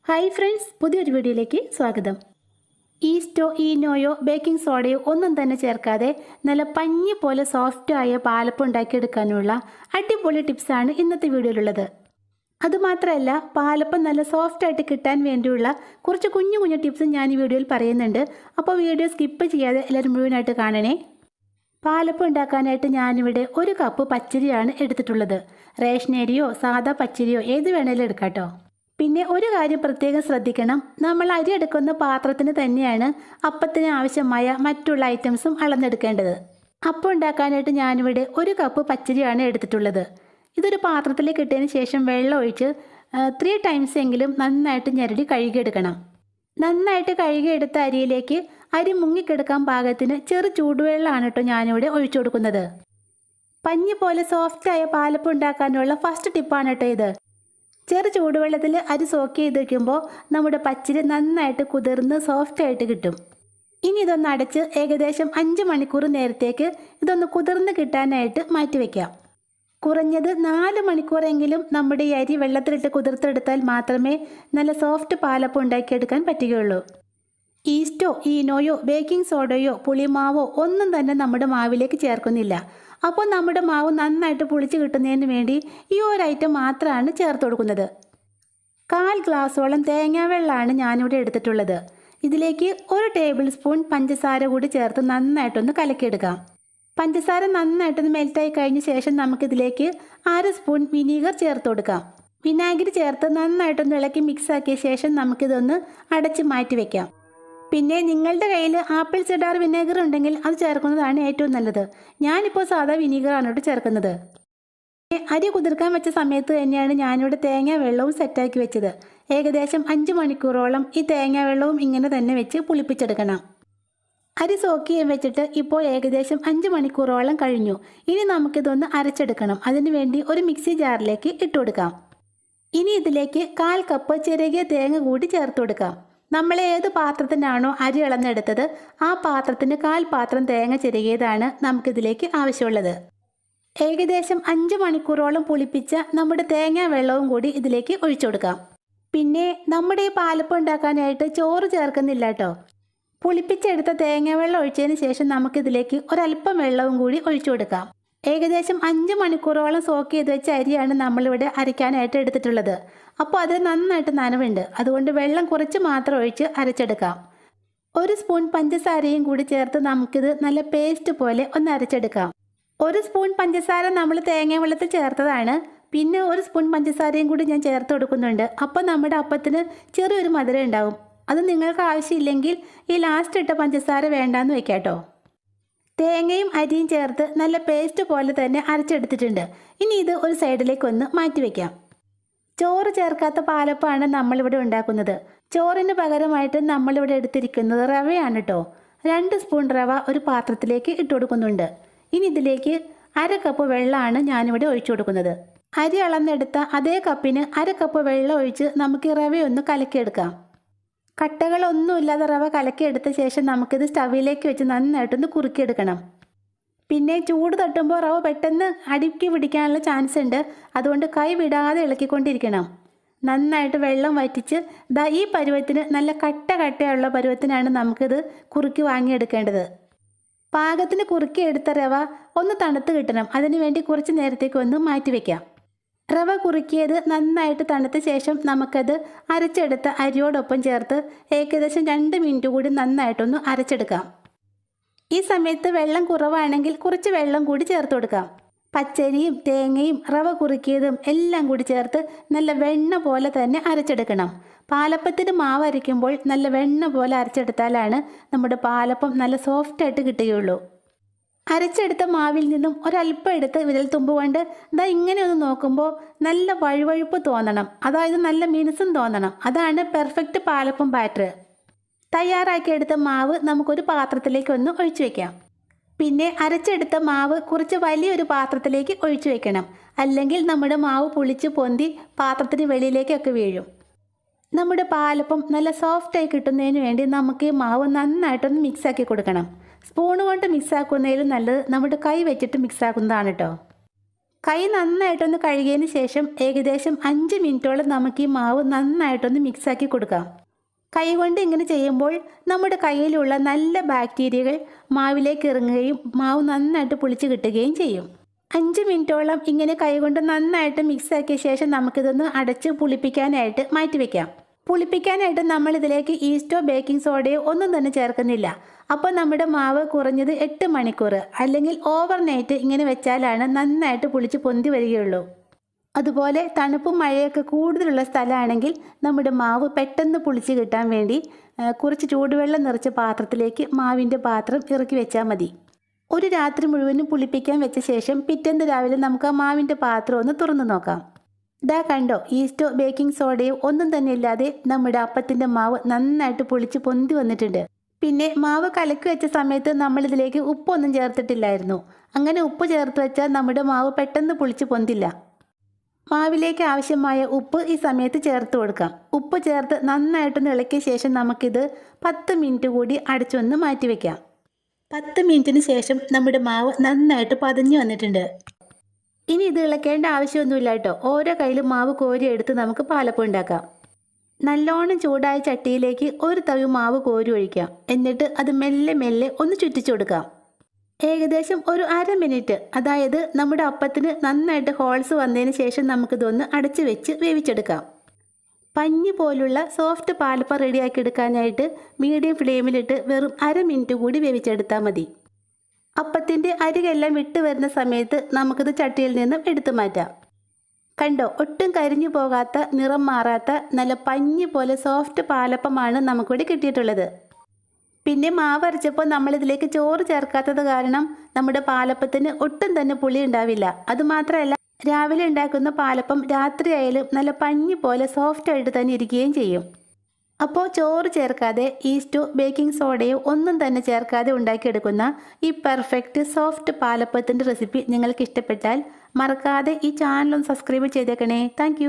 Hi friends, പുതിയൊരു വീഡിയോയിലേക്ക് സ്വാഗതം. ഈസ്റ്റോ ഈനോയോ ബേക്കിംഗ് സോഡയോ ഒന്നും തന്നെ ചേർക്കാതെ നല്ല പഞ്ഞി പോലെ സോഫ്റ്റായ പാലപ്പം ഉണ്ടാക്കിയെടുക്കാനുള്ള അടിപൊളി ടിപ്സാണ് ഇന്നത്തെ വീഡിയോയിലുള്ളത്. അതുമാത്രമല്ല, പാലപ്പം നല്ല സോഫ്റ്റായിട്ട് കിട്ടാൻ വേണ്ടിയുള്ള കുറച്ച് കുഞ്ഞു കുഞ്ഞു ടിപ്സും ഞാൻ ഈ വീഡിയോയിൽ പറയുന്നുണ്ട്. അപ്പോൾ വീഡിയോ സ്കിപ്പ് ചെയ്യാതെ എല്ലാവരും മുഴുവനായിട്ട് കാണണേ. പാലപ്പം ഉണ്ടാക്കാനായിട്ട് ഞാനിവിടെ 1 കപ്പ് പച്ചരിയാണ് എടുത്തിട്ടുള്ളത്. റേഷനരിയോ സാദാ പച്ചരിയോ ഏത് വേണേലും എടുക്കാം കേട്ടോ. പിന്നെ ഒരു കാര്യം പ്രത്യേകം ശ്രദ്ധിക്കണം, നമ്മൾ അരി എടുക്കുന്ന പാത്രത്തിന് തന്നെയാണ് അപ്പത്തിന് ആവശ്യമായ മറ്റുള്ള ഐറ്റംസും അളന്നെടുക്കേണ്ടത്. അപ്പം ഉണ്ടാക്കാനായിട്ട് ഞാനിവിടെ 1 കപ്പ് പച്ചരിയാണ് എടുത്തിട്ടുള്ളത്. ഇതൊരു പാത്രത്തിലേക്ക് ഇട്ടതിന് ശേഷം വെള്ളം ഒഴിച്ച് 3 ടൈംസ് എങ്കിലും നന്നായിട്ട് ഞെരടി കഴുകിയെടുക്കണം. നന്നായിട്ട് കഴുകിയെടുത്ത അരിയിലേക്ക് അരി മുങ്ങിക്കെടുക്കാൻ പാകത്തിന് ചെറു ചൂടുവെള്ളമാണ് കേട്ടോ ഞാനിവിടെ ഒഴിച്ചു കൊടുക്കുന്നത്. പഞ്ഞി പോലെ സോഫ്റ്റായ പാലപ്പം ഉണ്ടാക്കാനുള്ള ഫസ്റ്റ് ടിപ്പാണ് കേട്ടോ ഇത്. ചെറു ചൂടുവെള്ളത്തിൽ അരി സോക്ക് ചെയ്ത് വയ്ക്കുമ്പോൾ നമ്മുടെ പച്ചരി നന്നായിട്ട് കുതിർന്ന് സോഫ്റ്റായിട്ട് കിട്ടും. ഇനി ഇതൊന്ന് അടച്ച് ഏകദേശം 5 മണിക്കൂർ നേരത്തേക്ക് ഇതൊന്ന് കുതിർന്ന് കിട്ടാനായിട്ട് മാറ്റി വയ്ക്കാം. കുറഞ്ഞത് 4 മണിക്കൂറെങ്കിലും നമ്മുടെ ഈ അരി വെള്ളത്തിലിട്ട് കുതിർത്തെടുത്താൽ മാത്രമേ നല്ല സോഫ്റ്റ് പാലപ്പം ഉണ്ടാക്കിയെടുക്കാൻ പറ്റുകയുള്ളൂ. ഈസ്റ്റോ ഈനോയോ ബേക്കിംഗ് സോഡയോ പുളിമാവോ ഒന്നും തന്നെ നമ്മുടെ മാവിലേക്ക് ചേർക്കുന്നില്ല. അപ്പോൾ നമ്മുടെ മാവ് നന്നായിട്ട് പുളിച്ച് കിട്ടുന്നതിന് വേണ്ടി ഈ ഒരു ഐറ്റം മാത്രമാണ് ചേർത്ത് കൊടുക്കുന്നത്. 1/4 ഗ്ലാസോളം തേങ്ങാവെള്ളമാണ് ഞാനിവിടെ എടുത്തിട്ടുള്ളത്. ഇതിലേക്ക് 1 ടേബിൾ സ്പൂൺ പഞ്ചസാര കൂടി ചേർത്ത് നന്നായിട്ടൊന്ന് കലക്കിയെടുക്കാം. പഞ്ചസാര നന്നായിട്ടൊന്ന് മെൽറ്റായി കഴിഞ്ഞ ശേഷം നമുക്കിതിലേക്ക് 1/2 സ്പൂൺ വിനീഗർ ചേർത്ത് കൊടുക്കാം. വിനാഗിരി ചേർത്ത് നന്നായിട്ടൊന്ന് ഇളക്കി മിക്സാക്കിയ ശേഷം നമുക്കിതൊന്ന് അടച്ച് മാറ്റി വയ്ക്കാം. പിന്നെ നിങ്ങളുടെ കയ്യിൽ ആപ്പിൾ സിഡാർ വിനേഗർ ഉണ്ടെങ്കിൽ അത് ചേർക്കുന്നതാണ് ഏറ്റവും നല്ലത്. ഞാനിപ്പോൾ സാധാ വിനീഗറാണ് ഇവിടെ ചേർക്കുന്നത്. അരി കുതിർക്കാൻ വെച്ച സമയത്ത് തന്നെയാണ് ഞാനിവിടെ തേങ്ങാ വെള്ളവും സെറ്റാക്കി വെച്ചത്. ഏകദേശം 5 മണിക്കൂറോളം ഈ തേങ്ങാ വെള്ളവും ഇങ്ങനെ തന്നെ വെച്ച് പുളിപ്പിച്ചെടുക്കണം. അരി സോക്ക് ചെയ്യാൻ വെച്ചിട്ട് ഇപ്പോൾ ഏകദേശം 5 മണിക്കൂറോളം കഴിഞ്ഞു. ഇനി നമുക്കിതൊന്ന് അരച്ചെടുക്കണം. അതിനുവേണ്ടി ഒരു മിക്സി ജാറിലേക്ക് ഇട്ട് കൊടുക്കാം. ഇനി ഇതിലേക്ക് 1/4 കപ്പ് ചിരകിയ തേങ്ങ കൂടി ചേർത്ത് കൊടുക്കാം. നമ്മൾ ഏത് പാത്രത്തിനാണോ അരി അളന്നെടുത്തത് ആ പാത്രത്തിന് 1/4 പാത്രം തേങ്ങ ചിരകിയതാണ് നമുക്കിതിലേക്ക് ആവശ്യമുള്ളത്. ഏകദേശം 5 മണിക്കൂറോളം പുളിപ്പിച്ച നമ്മുടെ തേങ്ങാ വെള്ളവും കൂടി ഇതിലേക്ക് ഒഴിച്ചു കൊടുക്കാം. പിന്നെ നമ്മുടെ ഈ പാലപ്പം ഉണ്ടാക്കാനായിട്ട് ചോറ് ചേർക്കുന്നില്ല കേട്ടോ. പുളിപ്പിച്ചെടുത്ത തേങ്ങാ വെള്ളം ഒഴിച്ചതിന് ശേഷം നമുക്കിതിലേക്ക് ഒരല്പം വെള്ളവും കൂടി ഒഴിച്ചു കൊടുക്കാം. ഏകദേശം 5 മണിക്കൂറോളം സോക്ക് ചെയ്ത് വെച്ച അരിയാണ് നമ്മളിവിടെ അരയ്ക്കാനായിട്ട് എടുത്തിട്ടുള്ളത്. അപ്പോൾ അത് നന്നായിട്ട് നനവുണ്ട്. അതുകൊണ്ട് വെള്ളം കുറച്ച് മാത്രം ഒഴിച്ച് അരച്ചെടുക്കാം. 1 സ്പൂൺ പഞ്ചസാരയും കൂടി ചേർത്ത് നമുക്കിത് നല്ല പേസ്റ്റ് പോലെ ഒന്ന് അരച്ചെടുക്കാം. 1 സ്പൂൺ പഞ്ചസാര നമ്മൾ തേങ്ങ വെള്ളത്തിൽ ചേർത്തതാണ്. പിന്നെ 1 സ്പൂൺ പഞ്ചസാരയും കൂടി ഞാൻ ചേർത്ത് കൊടുക്കുന്നുണ്ട്. അപ്പോൾ നമ്മുടെ അപ്പത്തിന് ചെറിയൊരു മധുരം ഉണ്ടാവും. അത് നിങ്ങൾക്ക് ആവശ്യമില്ലെങ്കിൽ ഈ ലാസ്റ്റ് ഇട്ട പഞ്ചസാര വേണ്ടാന്ന് വെക്കാം കേട്ടോ. തേങ്ങയും അരിയും ചേർത്ത് നല്ല പേസ്റ്റ് പോലെ തന്നെ അരച്ചെടുത്തിട്ടുണ്ട്. ഇനി ഇത് ഒരു സൈഡിലേക്ക് ഒന്ന് മാറ്റി വയ്ക്കാം. ചോറ് ചേർക്കാത്ത പാലപ്പമാണ് നമ്മളിവിടെ ഉണ്ടാക്കുന്നത്. ചോറിന് പകരമായിട്ട് നമ്മളിവിടെ എടുത്തിരിക്കുന്നത് റവയാണ് കേട്ടോ. 2 സ്പൂൺ റവ ഒരു പാത്രത്തിലേക്ക് ഇട്ട് കൊടുക്കുന്നുണ്ട്. ഇനി ഇതിലേക്ക് 1/2 കപ്പ് വെള്ളമാണ് ഞാനിവിടെ ഒഴിച്ചു കൊടുക്കുന്നത്. അരി അളന്നെടുത്ത അതേ കപ്പിന് 1/2 കപ്പ് വെള്ളം ഒഴിച്ച് നമുക്ക് റവയൊന്ന് കലക്കിയെടുക്കാം. കട്ടകളൊന്നുമില്ലാതെ റവ കലക്കിയെടുത്ത ശേഷം നമുക്കിത് സ്റ്റവിലേക്ക് വെച്ച് നന്നായിട്ടൊന്ന് കുറുക്കിയെടുക്കണം. പിന്നെ ചൂട് തട്ടുമ്പോൾ റവ പെട്ടെന്ന് അടുക്കി പിടിക്കാനുള്ള ചാൻസ് ഉണ്ട്. അതുകൊണ്ട് കൈ വിടാതെ ഇളക്കിക്കൊണ്ടിരിക്കണം. നന്നായിട്ട് വെള്ളം വറ്റിച്ച് ഈ പരുവത്തിന് നല്ല കട്ടയുള്ള പരുവത്തിനാണ് നമുക്കിത് കുറുക്കി വാങ്ങിയെടുക്കേണ്ടത്. പാകത്തിന് കുറുക്കിയെടുത്ത റവ ഒന്ന് തണുത്ത് കിട്ടണം. അതിനുവേണ്ടി കുറച്ച് നേരത്തേക്ക് ഒന്ന് മാറ്റി വയ്ക്കാം. റവ കുറുക്കിയത് നന്നായിട്ട് തണുത്ത ശേഷം നമുക്കത് അരച്ചെടുത്ത അരിയോടൊപ്പം ചേർത്ത് ഏകദേശം 2 മിനിറ്റ് കൂടി നന്നായിട്ടൊന്ന് അരച്ചെടുക്കാം. ഈ സമയത്ത് വെള്ളം കുറവാണെങ്കിൽ കുറച്ച് വെള്ളം കൂടി ചേർത്ത് കൊടുക്കാം. പച്ചരിയും തേങ്ങയും റവ കുറുക്കിയതും എല്ലാം കൂടി ചേർത്ത് നല്ല വെണ്ണ പോലെ തന്നെ അരച്ചെടുക്കണം. പാലപ്പത്തിന് മാവ് അരയ്ക്കുമ്പോൾ നല്ല വെണ്ണ പോലെ അരച്ചെടുത്താലാണ് നമ്മുടെ പാലപ്പം നല്ല സോഫ്റ്റായിട്ട് കിട്ടുകയുള്ളൂ. അരച്ചെടുത്ത മാവിൽ നിന്നും ഒരല്പം എടുത്ത് വിരൽ തുമ്പ് കൊണ്ട് ഇങ്ങനെ ഒന്ന് നോക്കുമ്പോൾ നല്ല വഴുവഴുപ്പ് തോന്നണം. അതായത് നല്ല മിനുസം തോന്നണം. അതാണ് പെർഫെക്റ്റ് പാലപ്പം ബാറ്റർ. തയ്യാറാക്കിയെടുത്ത മാവ് നമുക്കൊരു പാത്രത്തിലേക്ക് ഒന്ന് ഒഴിച്ചു വയ്ക്കാം. പിന്നെ അരച്ചെടുത്ത മാവ് കുറച്ച് വലിയൊരു പാത്രത്തിലേക്ക് ഒഴിച്ചു വയ്ക്കണം. അല്ലെങ്കിൽ നമ്മുടെ മാവ് പുളിച്ച് പൊന്തി പാത്രത്തിന് വെളിയിലേക്കൊക്കെ വീഴും. നമ്മുടെ പാലപ്പം നല്ല സോഫ്റ്റായി കിട്ടുന്നതിന് വേണ്ടി നമുക്ക് ഈ മാവ് നന്നായിട്ടൊന്ന് മിക്സാക്കി കൊടുക്കണം. സ്പൂണ് കൊണ്ട് മിക്സാക്കുന്നതിലും നല്ലത് നമ്മുടെ കൈ വെച്ചിട്ട് മിക്സാക്കുന്നതാണ് കേട്ടോ. കൈ നന്നായിട്ടൊന്ന് കഴുകിയതിന് ശേഷം ഏകദേശം 5 മിനിറ്റോളം നമുക്ക് ഈ മാവ് നന്നായിട്ടൊന്ന് മിക്സാക്കി കൊടുക്കാം. കൈകൊണ്ട് ഇങ്ങനെ ചെയ്യുമ്പോൾ നമ്മുടെ കയ്യിലുള്ള നല്ല ബാക്ടീരിയകൾ മാവിലേക്ക് ഇറങ്ങുകയും മാവ് നന്നായിട്ട് പുളിച്ച് കിട്ടുകയും ചെയ്യും. 5 മിനിറ്റോളം ഇങ്ങനെ കൈകൊണ്ട് നന്നായിട്ട് മിക്സാക്കിയ ശേഷം നമുക്കിതൊന്ന് അടച്ച് പുളിപ്പിക്കാനായിട്ട് മാറ്റിവെക്കാം. പുളിപ്പിക്കാനായിട്ട് നമ്മളിതിലേക്ക് ഈസ്റ്റോ ബേക്കിംഗ് സോഡയോ ഒന്നും തന്നെ ചേർക്കുന്നില്ല. അപ്പോൾ നമ്മുടെ മാവ് കുറഞ്ഞത് 8 മണിക്കൂർ അല്ലെങ്കിൽ ഓവർനൈറ്റ് ഇങ്ങനെ വെച്ചാലാണ് നന്നായിട്ട് പുളിച്ച് പൊന്തി വരികയുള്ളൂ. അതുപോലെ തണുപ്പും മഴയൊക്കെ കൂടുതലുള്ള സ്ഥലമാണെങ്കിൽ നമ്മുടെ മാവ് പെട്ടെന്ന് പുളിച്ച് കിട്ടാൻ വേണ്ടി കുറച്ച് ചൂടുവെള്ളം നിറച്ച പാത്രത്തിലേക്ക് മാവിൻ്റെ പാത്രം ഇറക്കി വെച്ചാൽ മതി. ഒരു രാത്രി മുഴുവനും പുളിപ്പിക്കാൻ വെച്ച ശേഷം പിറ്റേന്ന് രാവിലെ നമുക്ക് ആ മാവിൻ്റെ പാത്രം ഒന്ന് തുറന്നു നോക്കാം. ഇതാ കണ്ടോ, ഈസ്റ്റോ ബേക്കിംഗ് സോഡയോ ഒന്നും തന്നെ ഇല്ലാതെ നമ്മുടെ അപ്പത്തിൻ്റെ മാവ് നന്നായിട്ട് പുളിച്ച് പൊന്തി വന്നിട്ടുണ്ട്. പിന്നെ മാവ് കലക്കി വെച്ച സമയത്ത് നമ്മളിതിലേക്ക് ഉപ്പൊന്നും ചേർത്തിട്ടില്ലായിരുന്നു. അങ്ങനെ ഉപ്പ് ചേർത്ത് വെച്ചാൽ നമ്മുടെ മാവ് പെട്ടെന്ന് പുളിച്ച് പൊന്തില്ല. മാവിലേക്ക് ആവശ്യമായ ഉപ്പ് ഈ സമയത്ത് ചേർത്ത് കൊടുക്കാം. ഉപ്പ് ചേർത്ത് നന്നായിട്ടൊന്ന് ഇളക്കിയ ശേഷം നമുക്കിത് 10 മിനിറ്റ് കൂടി അടച്ചൊന്ന് മാറ്റി വയ്ക്കാം. 10 മിനിറ്റിന് ശേഷം നമ്മുടെ മാവ് നന്നായിട്ട് പതഞ്ഞു വന്നിട്ടുണ്ട്. ഇനി ഇത് ഇളക്കേണ്ട ആവശ്യമൊന്നുമില്ല കേട്ടോ. ഓരോ കയ്യിലും മാവ് കോരി എടുത്ത് നമുക്ക് പാലപ്പം ഉണ്ടാക്കാം. നല്ലോണം ചൂടായ ചട്ടിയിലേക്ക് ഒരു തവി മാവ് കോരി ഒഴിക്കാം. എന്നിട്ട് അത് മെല്ലെ മെല്ലെ ഒന്ന് ചുറ്റിച്ചു കൊടുക്കാം. ഏകദേശം ഒരു 1/2 മിനിറ്റ്, അതായത് നമ്മുടെ അപ്പത്തിന് നന്നായിട്ട് ഹോൾസ് വന്നതിന് ശേഷം നമുക്കിതൊന്ന് അടച്ചു വെച്ച് വേവിച്ചെടുക്കാം. പഞ്ഞി പോലുള്ള സോഫ്റ്റ് പാലപ്പം റെഡിയാക്കി എടുക്കാനായിട്ട് മീഡിയം ഫ്ലെയിമിലിട്ട് വെറും 1/2 മിനിറ്റ് കൂടി വേവിച്ചെടുത്താൽ മതി. അപ്പത്തിൻ്റെ അരികെല്ലാം വിട്ട് വരുന്ന സമയത്ത് നമുക്കിത് ചട്ടിയിൽ നിന്നും എടുത്തു മാറ്റാം. കണ്ടോ, ഒട്ടും കരിഞ്ഞു പോകാത്ത, നിറം മാറാത്ത നല്ല പഞ്ഞി പോലെ സോഫ്റ്റ് പാലപ്പമാണ് നമുക്കിവിടെ കിട്ടിയിട്ടുള്ളത്. പിന്നെ മാവ് അരച്ചപ്പോൾ നമ്മളിതിലേക്ക് ചോറ് ചേർക്കാത്തത് കാരണം നമ്മുടെ പാലപ്പത്തിന് ഒട്ടും തന്നെ പുളി ഉണ്ടാവില്ല. അതുമാത്രമല്ല, രാവിലെ ഉണ്ടാക്കുന്ന പാലപ്പം രാത്രിയായാലും നല്ല പഞ്ഞി പോലെ സോഫ്റ്റ് ആയിട്ട് തന്നെ ഇരിക്കുകയും ചെയ്യും. അപ്പോൾ ചോറ് ചേർക്കാതെ ഈസ്റ്റോ ബേക്കിംഗ് സോഡയോ ഒന്നും തന്നെ ചേർക്കാതെ ഉണ്ടാക്കിയെടുക്കുന്ന ഈ പെർഫെക്റ്റ് സോഫ്റ്റ് പാലപ്പത്തിൻ്റെ റെസിപ്പി നിങ്ങൾക്ക് ഇഷ്ടപ്പെട്ടാൽ മറക്കാതെ ഈ ചാനൽ ഒന്ന് സബ്സ്ക്രൈബ് ചെയ്തേക്കണേ. താങ്ക്